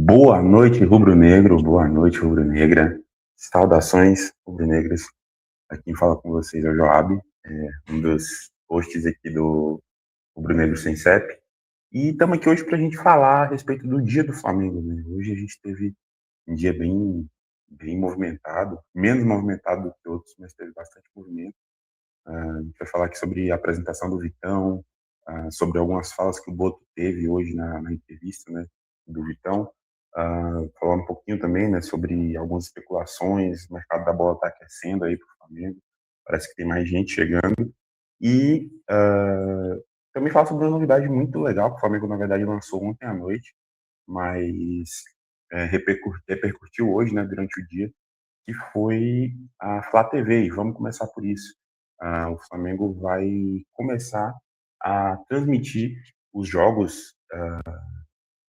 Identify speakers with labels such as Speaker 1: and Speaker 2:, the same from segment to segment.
Speaker 1: Boa noite, rubro-negro. Boa noite, rubro-negra. Saudações, rubro-negras. Aqui quem fala com vocês é o Joab, um dos hosts aqui do Rubro-Negro Sem CEP. E estamos aqui hoje para a gente falar a respeito do dia do Flamengo, né? Hoje a gente teve um dia bem movimentado, menos movimentado do que outros, mas teve bastante movimento. A gente vai falar aqui sobre a apresentação do Vitão, sobre algumas falas que o Boto teve hoje na entrevista, né, do Vitão. Falar um pouquinho também, né, sobre algumas especulações, o mercado da bola está aquecendo aí para o Flamengo, parece que tem mais gente chegando. E também falar sobre uma novidade muito legal que o Flamengo, na verdade, lançou ontem à noite, mas repercutiu hoje, né, durante o dia, que foi a Flá TV, e vamos começar por isso. O Flamengo vai começar a transmitir os jogos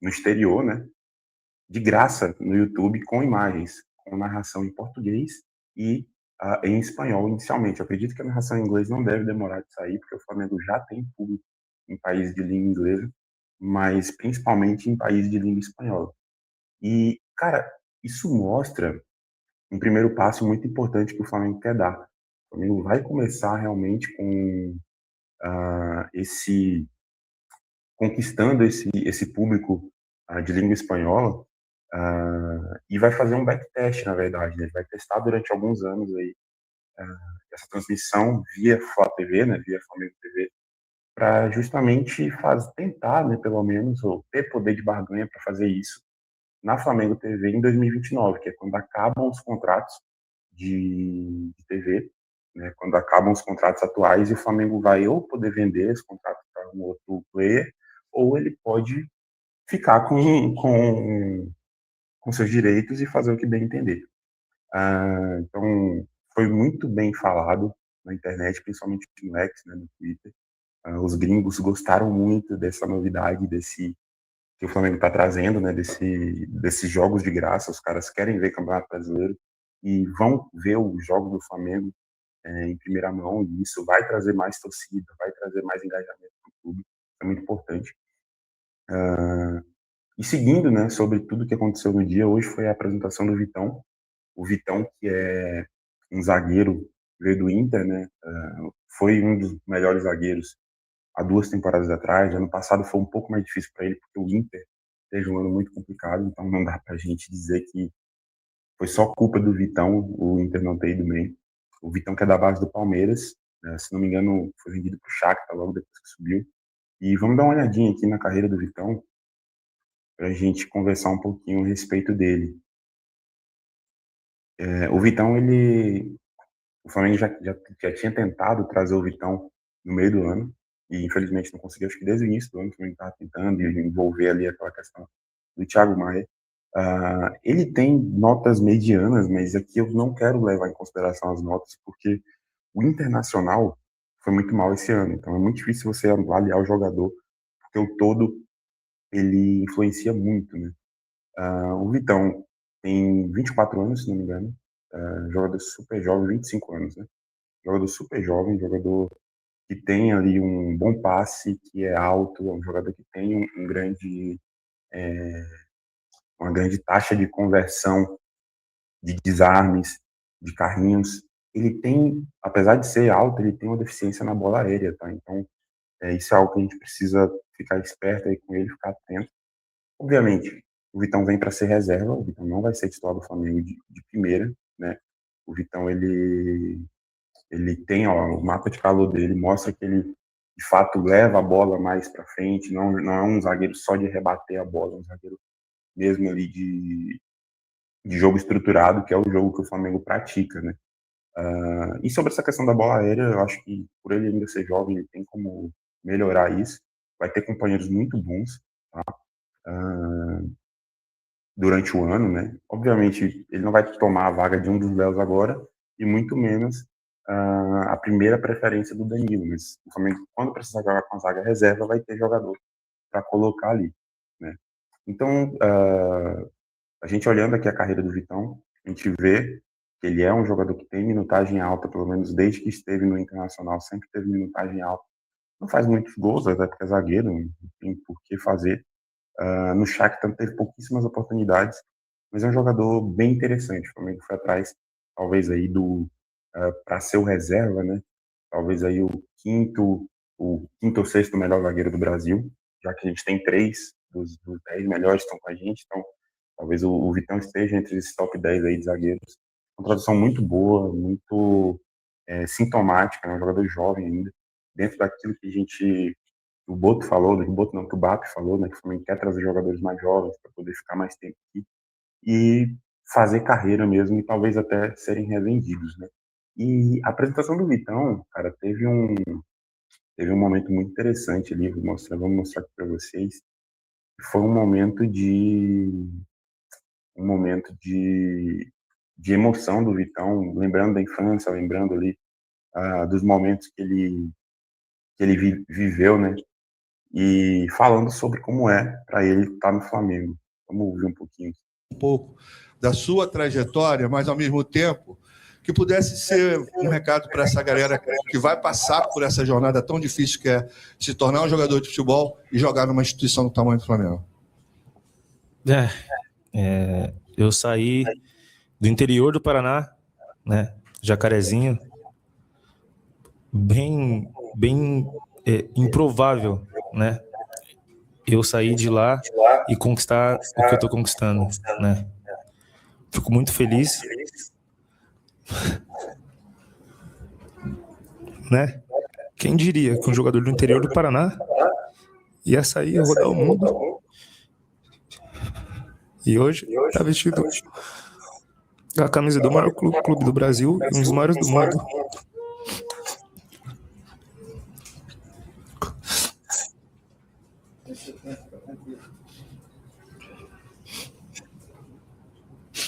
Speaker 1: no exterior, né, de graça no YouTube, com imagens, com narração em português e em espanhol inicialmente. Eu acredito que a narração em inglês não deve demorar de sair, porque o Flamengo já tem público em países de língua inglesa, mas principalmente em países de língua espanhola. E, cara, isso mostra um primeiro passo muito importante que o Flamengo quer dar. O Flamengo vai começar realmente com esse conquistando esse público de língua espanhola, e vai fazer um backtest, na verdade, né? Ele vai testar durante alguns anos aí essa transmissão via Flá TV, né, via Flamengo TV, para justamente tentar, né, pelo menos, ou ter poder de barganha para fazer isso na Flamengo TV em 2029, que é quando acabam os contratos de TV, né, quando acabam os contratos atuais, e o Flamengo vai ou poder vender esse contrato para um outro player, ou ele pode ficar com seus direitos e fazer o que bem entender. Então, foi muito bem falado na internet, principalmente no X, né, no Twitter. Os gringos gostaram muito dessa novidade, desse que o Flamengo está trazendo, né, desses jogos de graça. Os caras querem ver Campeonato Brasileiro e vão ver o jogo do Flamengo em primeira mão, e isso vai trazer mais torcida, vai trazer mais engajamento para o clube, é muito importante. E seguindo, né, sobre tudo que aconteceu no dia, hoje foi a apresentação do Vitão. O Vitão, que é um zagueiro, veio do Inter, né, foi um dos melhores zagueiros há 2 temporadas atrás. Ano passado foi um pouco mais difícil para ele, porque o Inter teve um ano muito complicado, então não dá para a gente dizer que foi só culpa do Vitão o Inter não ter ido bem. O Vitão, que é da base do Palmeiras, se não me engano, foi vendido para o Shakhtar logo depois que subiu. E vamos dar uma olhadinha aqui na carreira do Vitão, para a gente conversar um pouquinho a respeito dele. O Vitão, o Flamengo já tinha tentado trazer o Vitão no meio do ano, e infelizmente não conseguiu. Acho que desde o início do ano que o Flamengo estava tentando e envolver ali aquela questão do Thiago Maia. Ele tem notas medianas, mas aqui eu não quero levar em consideração as notas, porque o Internacional foi muito mal esse ano, então é muito difícil você avaliar o jogador, porque o todo ele influencia muito, né? O Vitão tem 24 anos, se não me engano, jogador super jovem, 25 anos, né? Jogador super jovem, jogador que tem ali um bom passe, que é alto, é um jogador que tem uma grande taxa de conversão de desarmes, de carrinhos. Ele tem, apesar de ser alto, ele tem uma deficiência na bola aérea, tá? Então, isso é algo que a gente precisa ficar esperto aí com ele, ficar atento. Obviamente, o Vitão vem para ser reserva, o Vitão não vai ser titular do Flamengo de primeira, né? O Vitão, ele tem, ó, o mapa de calor dele mostra que ele, de fato, leva a bola mais para frente, não é um zagueiro só de rebater a bola, é um zagueiro mesmo ali de jogo estruturado, que é o jogo que o Flamengo pratica, né? E sobre essa questão da bola aérea, eu acho que por ele ainda ser jovem, ele tem como melhorar isso. Vai ter companheiros muito bons, tá? Durante o ano, né? Obviamente, ele não vai tomar a vaga de um dos Léos agora, e muito menos a primeira preferência do Danilo, mas o Flamengo, quando precisar jogar com a zaga reserva, vai ter jogador para colocar ali, né? Então, a gente olhando aqui a carreira do Vitão, a gente vê que ele é um jogador que tem minutagem alta, pelo menos desde que esteve no Internacional, sempre teve minutagem alta. Não faz muitos gols, até porque é zagueiro, não tem por que fazer, No Shakhtar teve pouquíssimas oportunidades, mas é um jogador bem interessante. O Flamengo foi atrás, talvez aí para ser o reserva, né? Talvez aí o quinto ou sexto melhor zagueiro do Brasil, já que a gente tem três dos 10 melhores que estão com a gente, então talvez o Vitão esteja entre esses top 10 aí de zagueiros. Uma tradução muito boa, muito sintomática, né? Um jogador jovem ainda, dentro daquilo que a gente o Boto falou, que o Boto não, que o BAP falou, né, que o Flamengo quer trazer jogadores mais jovens para poder ficar mais tempo aqui e fazer carreira mesmo e talvez até serem revendidos, né? E a apresentação do Vitão, cara, teve um momento muito interessante ali, vamos mostrar aqui para vocês. Foi um momento de emoção do Vitão, lembrando da infância, lembrando ali dos momentos que ele viveu, né? E falando sobre como é para ele estar no Flamengo. Vamos ouvir um pouquinho.
Speaker 2: Um pouco da sua trajetória, mas ao mesmo tempo que pudesse ser um recado para essa galera que vai passar por essa jornada tão difícil que é se tornar um jogador de futebol e jogar numa instituição do tamanho do Flamengo.
Speaker 3: Eu saí do interior do Paraná, né, Jacarezinho, bem improvável, né, eu sair de lá e conquistar o que eu tô conquistando, né. Fico muito feliz, né. Quem diria que um jogador do interior do Paraná ia sair e rodar o mundo e hoje tá vestido a camisa do maior clube do Brasil e um dos maiores do mundo.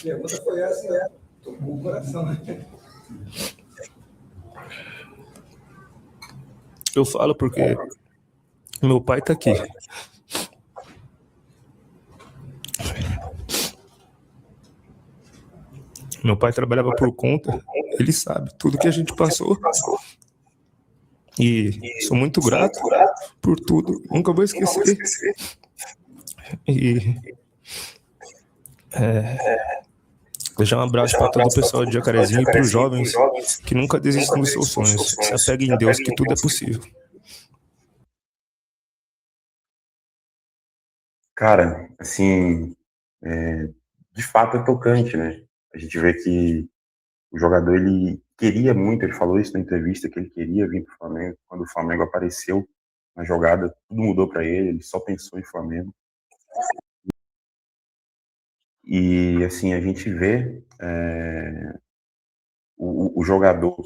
Speaker 2: A pergunta foi essa, né? Tocou o coração, né?
Speaker 3: Eu falo porque meu pai tá aqui. Meu pai trabalhava por conta, ele sabe tudo que a gente passou. E sou muito grato por tudo, nunca vou esquecer. E deixar um abraço para todo o pessoal de Jacarezinho e para os jovens que nunca desistam dos seus sonhos. Se apeguem em Deus que tudo é possível.
Speaker 1: Cara, assim, de fato é tocante, né? A gente vê que o jogador, ele queria muito, ele falou isso na entrevista, que ele queria vir para o Flamengo. Quando o Flamengo apareceu na jogada, tudo mudou para ele só pensou em Flamengo. E, assim, a gente vê o jogador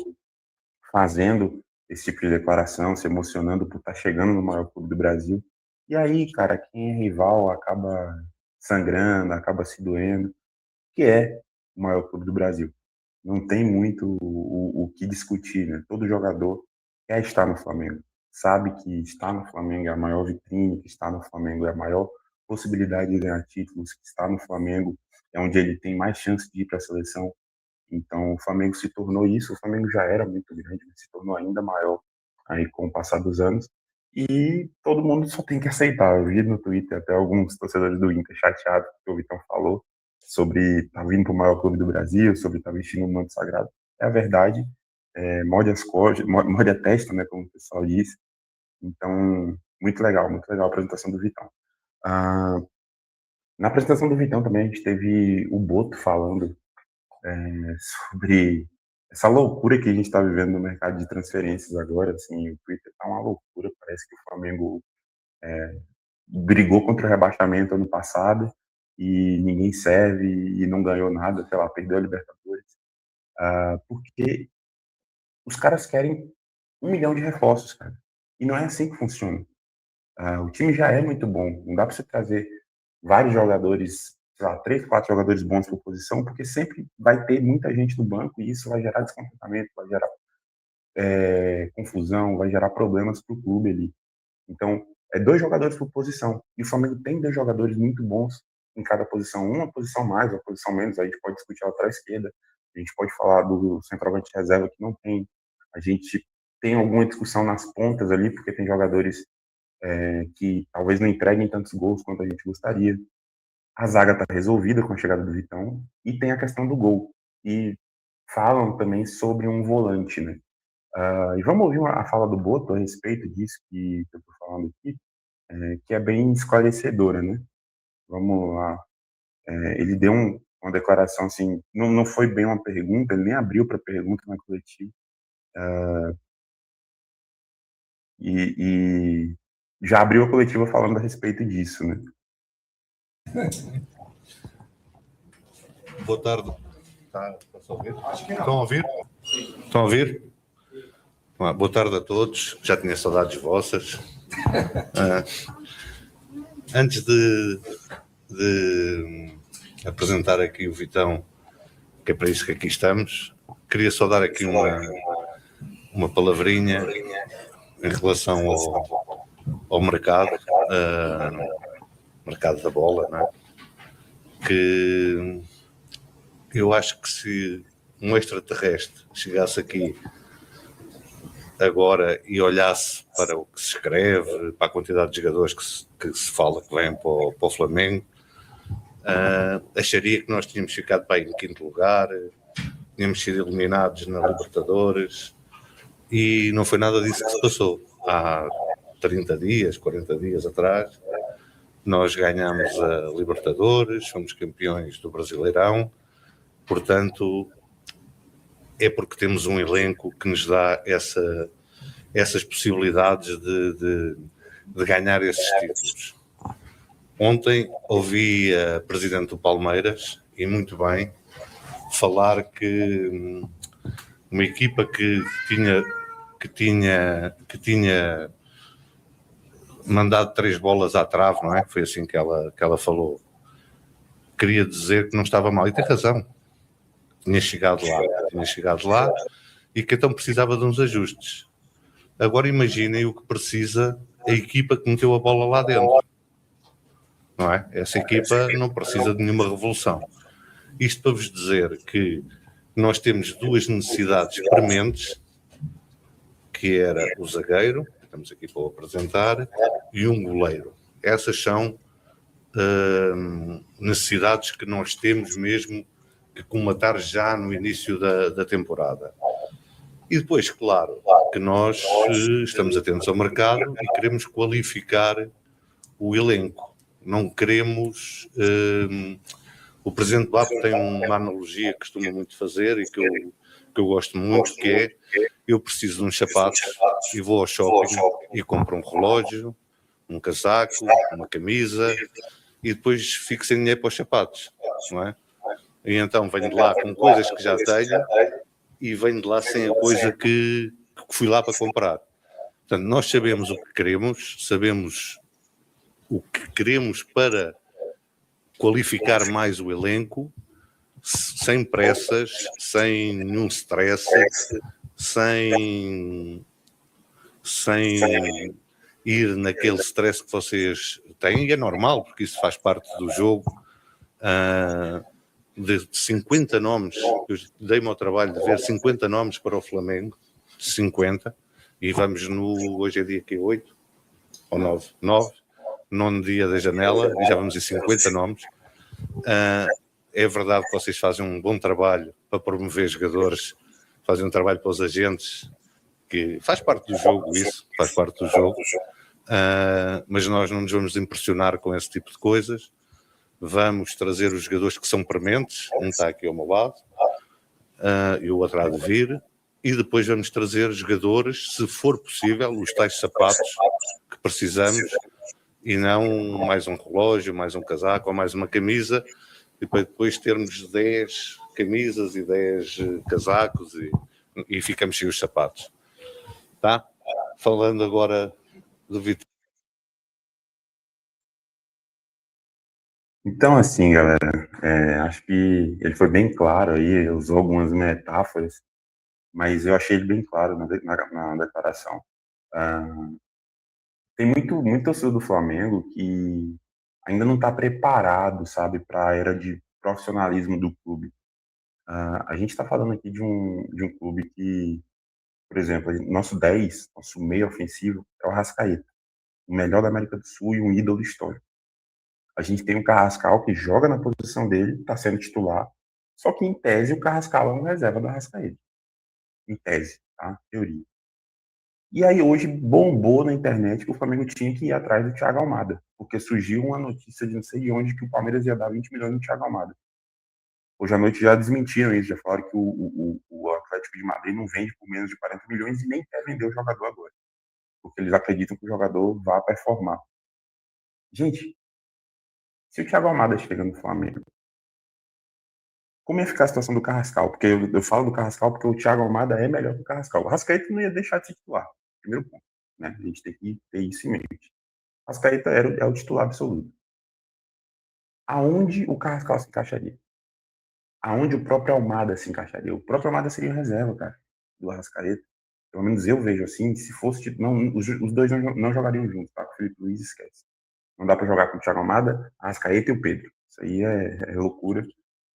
Speaker 1: fazendo esse tipo de declaração, se emocionando por estar chegando no maior clube do Brasil. E aí, cara, quem é rival acaba sangrando, acaba se doendo, que é o maior clube do Brasil. Não tem muito o que discutir, né? Todo jogador quer estar no Flamengo, sabe que estar no Flamengo é a maior vitrine, que estar no Flamengo é a maior possibilidade de ganhar títulos, que estar no Flamengo é onde ele tem mais chance de ir para a seleção. Então, o Flamengo se tornou isso. O Flamengo já era muito grande, mas se tornou ainda maior aí com o passar dos anos. E todo mundo só tem que aceitar. Eu vi no Twitter até alguns torcedores do Inter chateados que o Vitão falou sobre estar vindo para o maior clube do Brasil, sobre estar vestindo um manto sagrado. É a verdade. Morde as costas, morde a testa, né, como o pessoal diz. Então, muito legal a apresentação do Vitão. Na apresentação do Vitão também a gente teve o Boto falando sobre essa loucura que a gente está vivendo no mercado de transferências agora. Assim, o Twitter está uma loucura. Parece que o Flamengo brigou contra o rebaixamento ano passado e ninguém serve e não ganhou nada, sei lá, perdeu a Libertadores, porque os caras querem 1 milhão de reforços, cara. E não é assim que funciona. O time já é muito bom. Não dá para você trazer vários jogadores, sei lá, 3, 4 jogadores bons por posição, porque sempre vai ter muita gente no banco e isso vai gerar descontentamento, vai gerar confusão, vai gerar problemas para o clube ali. Então, 2 jogadores por posição. E o Flamengo tem 2 jogadores muito bons em cada posição. Uma posição mais, uma posição menos. A gente pode discutir a lateral esquerda. A gente pode falar do centroavante reserva que não tem. A gente tem alguma discussão nas pontas ali, porque tem jogadores que talvez não entreguem tantos gols quanto a gente gostaria. A zaga está resolvida com a chegada do Vitão, e tem a questão do gol. E falam também sobre um volante, né? E vamos ouvir a fala do Boto a respeito disso que eu estou falando aqui, que é bem esclarecedora, né? Vamos lá. Ele deu uma declaração assim, não foi bem uma pergunta, ele nem abriu para pergunta na coletiva, e já abriu a coletiva falando a respeito disso, né?
Speaker 4: Boa tarde. Estão a ouvir? Estão a ouvir? Boa tarde a todos. Já tinha saudades vossas. Antes de apresentar aqui o Vitão, que é para isso que aqui estamos, queria só dar aqui uma palavrinha em relação ao mercado da bola, não é? Que eu acho que se um extraterrestre chegasse aqui agora e olhasse para o que se escreve, para a quantidade de jogadores que se fala que vêm para o Flamengo, acharia que nós tínhamos ficado para aí em quinto lugar, tínhamos sido eliminados na Libertadores, e não foi nada disso que se passou. Há 30 dias, 40 dias atrás, nós ganhámos a Libertadores, fomos campeões do Brasileirão, portanto, é porque temos um elenco que nos dá essas possibilidades de ganhar esses títulos. Ontem ouvi a presidente do Palmeiras, e muito bem, falar que uma equipa que tinha mandado 3 bolas à trave, não é? Foi assim que ela falou. Queria dizer que não estava mal, e tem razão. Tinha chegado lá e que então precisava de uns ajustes. Agora imaginem o que precisa a equipa que meteu a bola lá dentro. Não é? Essa equipa não precisa de nenhuma revolução. Isto para vos dizer que nós temos 2 necessidades prementes, que era o zagueiro, que estamos aqui para o apresentar, e um goleiro. Essas são necessidades que nós temos mesmo que comatar já no início da temporada. E depois, claro, que nós estamos atentos ao mercado e queremos qualificar o elenco. Não queremos... o Presidente Babo tem uma analogia que costuma muito fazer e que eu gosto muito, que é: eu preciso de uns sapatos e vou ao shopping e compro um relógio, um casaco, uma camisa, e depois fico sem dinheiro para os sapatos, não é? E então venho de lá com coisas que já tenho e venho de lá sem a coisa que fui lá para comprar. Portanto, nós sabemos o que queremos para qualificar mais o elenco, sem pressas, sem nenhum stress, sem ir naquele stress que vocês têm, e é normal, porque isso faz parte do jogo. De 50 nomes, eu dei-me ao trabalho de ver 50 nomes para o Flamengo, 50, e vamos hoje é dia que é 8 ou 9, nono dia da janela, e já vamos em 50 nomes. É verdade que vocês fazem um bom trabalho para promover jogadores, fazem um trabalho para os agentes, que faz parte do jogo isso, faz parte do jogo, mas nós não nos vamos impressionar com esse tipo de coisas. Vamos trazer os jogadores que são prementes, um está aqui ao meu lado, e o outro há de vir, e depois vamos trazer jogadores, se for possível, os tais sapatos que precisamos, e não mais um relógio, mais um casaco ou mais uma camisa, e para depois termos 10 camisas e 10 casacos e ficamos sem os sapatos. Tá? Falando agora do Vitor.
Speaker 1: Então, assim, galera, acho que ele foi bem claro aí, usou algumas metáforas, mas eu achei ele bem claro na declaração. Tem muito torcedor do Flamengo que ainda não está preparado, sabe, para a era de profissionalismo do clube. A gente está falando aqui de um clube que, por exemplo, nosso 10, nosso meio ofensivo é o Arrascaeta. o melhor da América do Sul e um ídolo histórico. A gente tem o Carrascal, que joga na posição dele, está sendo titular, só que, em tese, o Carrascal é um reserva do Arrascaeta. Em tese, tá? Teoria. E aí, hoje, bombou na internet que o Flamengo tinha que ir atrás do Thiago Almada, porque surgiu uma notícia de não sei de onde que o Palmeiras ia dar 20 milhões no Thiago Almada. Hoje à noite já desmentiram isso, já falaram que o Atlético de Madrid não vende por menos de 40 milhões e nem quer vender o jogador agora, porque eles acreditam que o jogador vá performar. Gente, se o Thiago Almada chega no Flamengo, como ia ficar a situação do Carrascal? Porque eu falo do Carrascal porque o Thiago Almada é melhor que o Carrascal. O Arrascaeta não ia deixar de ser titular, primeiro ponto, né? A gente tem que ter isso em mente. O Arrascaeta é o titular absoluto. Aonde o Carrascal se encaixaria? Aonde o próprio Almada se encaixaria? O próprio Almada seria reserva, cara, do Arrascaeta. Pelo menos eu vejo assim. Se fosse, não, os dois não jogariam juntos, tá? O Felipe Luiz esquece. Não dá para jogar com o Thiago Almada, Arrascaeta e o Pedro. Isso aí é loucura.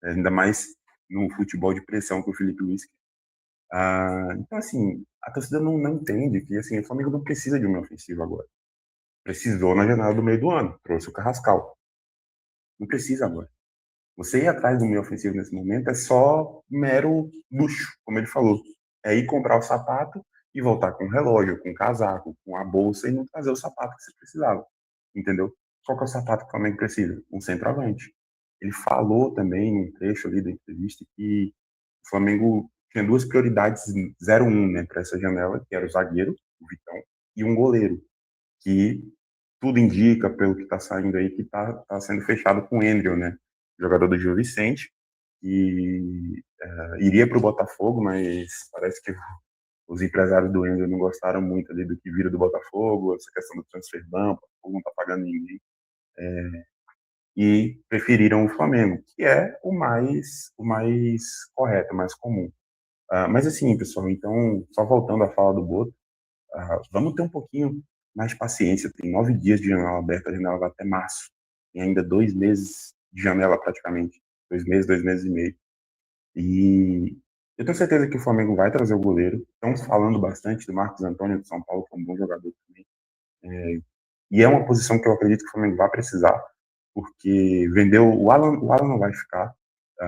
Speaker 1: Ainda mais no futebol de pressão que o Felipe Luiz quer. Então, assim, a torcida não entende que assim, o Flamengo não precisa de uma ofensiva agora. Precisou na janela do meio do ano, trouxe o Carrascal. Não precisa agora. Você ir atrás do meio ofensivo nesse momento é só mero luxo, como ele falou. É ir comprar o sapato e voltar com o relógio, com o casaco, com a bolsa e não trazer o sapato que você precisava. Entendeu? Qual que é o sapato que o Flamengo precisa? Um centroavante. Ele falou também, num trecho ali da entrevista, que o Flamengo tinha duas prioridades 0-1, né, para essa janela, que era o zagueiro, o Vitão, e um goleiro, que tudo indica, pelo que está saindo aí, que está sendo fechado com o Endel, né, jogador do Gil Vicente, que iria para o Botafogo, mas parece que os empresários do Endel não gostaram muito ali do que vira do Botafogo, essa questão do transfer ban, o Botafogo não está pagando ninguém, e preferiram o Flamengo, que é o mais correto, o mais comum. Mas assim, pessoal, então, só voltando à fala do Boto, vamos ter um pouquinho mais de paciência. Tem 9 dias de janela aberta, a janela vai até março. Tem ainda 2 meses de janela praticamente. 2 meses e meio. E eu tenho certeza que o Flamengo vai trazer o goleiro. Estamos falando bastante do Marcos Antônio de São Paulo, que é um bom jogador também. E é uma posição que eu acredito que o Flamengo vai precisar, porque vendeu o Alan não vai ficar.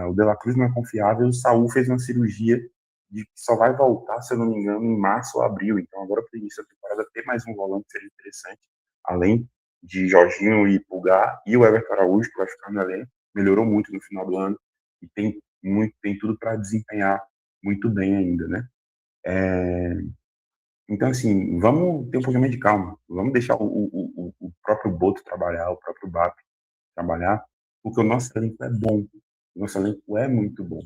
Speaker 1: O De La Cruz não é confiável. O Saúl fez uma cirurgia de que só vai voltar, se eu não me engano, em março ou abril. Então, agora para o início da temporada, ter mais um volante seria interessante, além de Jorginho e Pulgar, e o Everton Araújo, que vai ficar no elenco. Melhorou muito no final do ano e tem tudo para desempenhar muito bem ainda, né? Então, assim, vamos ter um pouquinho mais de calma. Vamos deixar o próprio Boto trabalhar, o próprio BAP trabalhar, porque o nosso elenco é bom. O nosso elenco é muito bom.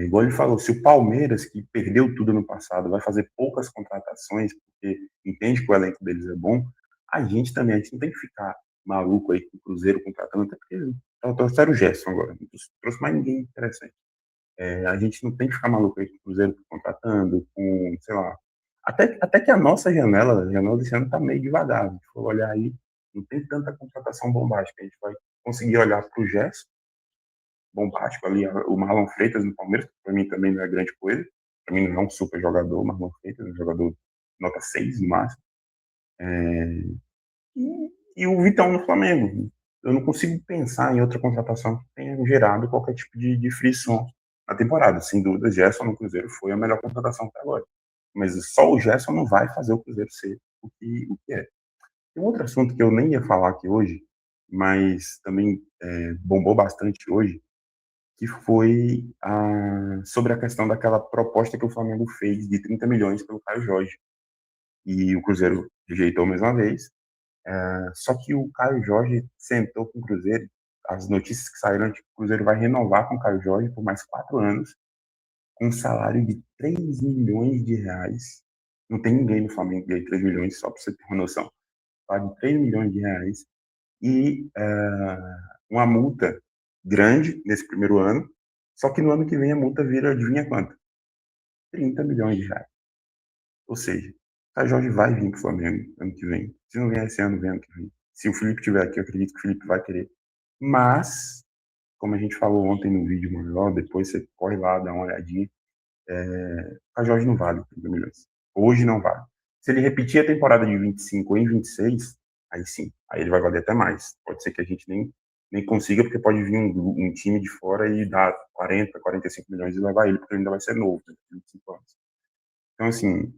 Speaker 1: Igual ele falou, se o Palmeiras, que perdeu tudo no passado, vai fazer poucas contratações, porque entende que o elenco deles é bom, a gente não tem que ficar maluco aí com o Cruzeiro contratando, até porque trouxeram o Gerson agora, não trouxe mais ninguém interessante. A gente não tem que ficar maluco aí com o Cruzeiro contratando, com, sei lá, até que a nossa janela, a janela desse ano tá meio devagar, se for olhar aí, não tem tanta contratação bombástica, a gente vai conseguir olhar para o Gerson, bombástico ali, o Marlon Freitas no Palmeiras, que para mim também não é grande coisa, para mim não é um super jogador, o Marlon Freitas é um jogador nota 6 no máximo, e o Vitão no Flamengo. Eu não consigo pensar em outra contratação que tenha gerado qualquer tipo de frição na temporada. Sem dúvida, Gerson no Cruzeiro foi a melhor contratação até agora. Mas só o Gerson não vai fazer o Cruzeiro ser o que é. Tem um outro assunto que eu nem ia falar aqui hoje, mas também bombou bastante hoje, que foi sobre a questão daquela proposta que o Flamengo fez de 30 milhões pelo Caio Jorge. E o Cruzeiro rejeitou mais uma vez. Só que o Caio Jorge sentou com o Cruzeiro. As notícias que saíram é que o Cruzeiro vai renovar com o Caio Jorge por mais 4 anos, com um salário de 3 milhões de reais. Não tem ninguém no Flamengo que ganha 3 milhões, só para você ter uma noção. Paga 3 milhões de reais e uma multa grande nesse primeiro ano, só que no ano que vem a multa vira, adivinha quanto? 30 milhões de reais. Ou seja, a Jorge vai vir para o Flamengo ano que vem. Se não vier esse ano, vem ano que vem. Se o Felipe estiver aqui, eu acredito que o Felipe vai querer. Mas, como a gente falou ontem no vídeo maior, depois você corre lá, dá uma olhadinha, a Jorge não vale 30 milhões. Hoje não vale. Se ele repetir a temporada de 25 em 26, aí sim, aí ele vai valer até mais. Pode ser que a gente nem consiga, porque pode vir um time de fora e dar 40, 45 milhões e levar ele, porque ele ainda vai ser novo, né, 25 anos. Então, assim,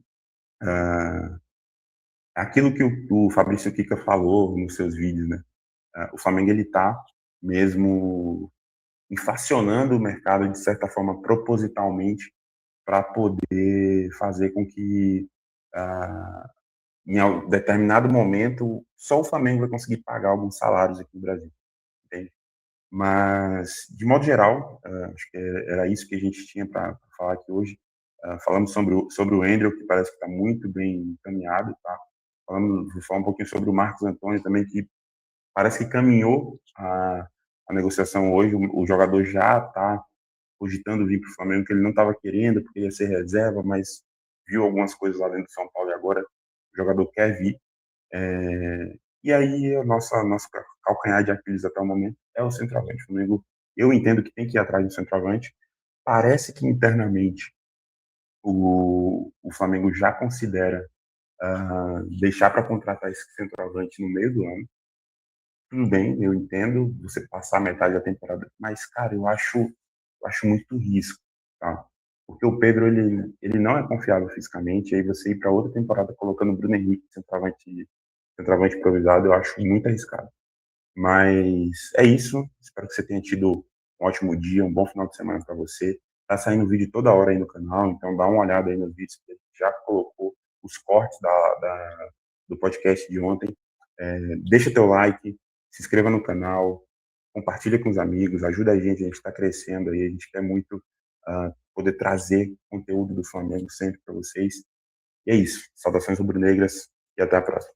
Speaker 1: aquilo que o Fabrício Kika falou nos seus vídeos, né? O Flamengo, ele tá mesmo inflacionando o mercado, de certa forma, propositalmente, para poder fazer com que, em determinado momento, só o Flamengo vai conseguir pagar alguns salários aqui no Brasil, entende? Mas, de modo geral, acho que era isso que a gente tinha para falar aqui hoje. Falamos sobre o Andrew, que parece que está muito bem encaminhado, tá? Vou falar um pouquinho sobre o Marcos Antônio também, que parece que caminhou a negociação hoje. O jogador já está cogitando vir para o Flamengo, que ele não estava querendo, porque ia ser reserva, mas viu algumas coisas lá dentro do São Paulo e agora o jogador quer vir. E aí, nosso calcanhar de Aquiles até o momento é o centroavante. O Flamengo, eu entendo que tem que ir atrás do centroavante. Parece que internamente o Flamengo já considera deixar para contratar esse centroavante no meio do ano. Tudo bem, eu entendo você passar metade da temporada, mas, cara, eu acho muito risco, tá? Porque o Pedro, ele não é confiável fisicamente, e aí você ir para outra temporada colocando o Bruno Henrique, centroavante improvisado, eu acho muito arriscado. Mas é isso, espero que você tenha tido um ótimo dia, um bom final de semana para você. Tá saindo vídeo toda hora aí no canal, então dá uma olhada aí nos vídeos que a gente já colocou, os cortes do podcast de ontem. Deixa teu like, se inscreva no canal, compartilha com os amigos, ajuda a gente está crescendo aí, a gente quer muito poder trazer conteúdo do Flamengo sempre para vocês. E é isso, saudações rubro-negras e até a próxima.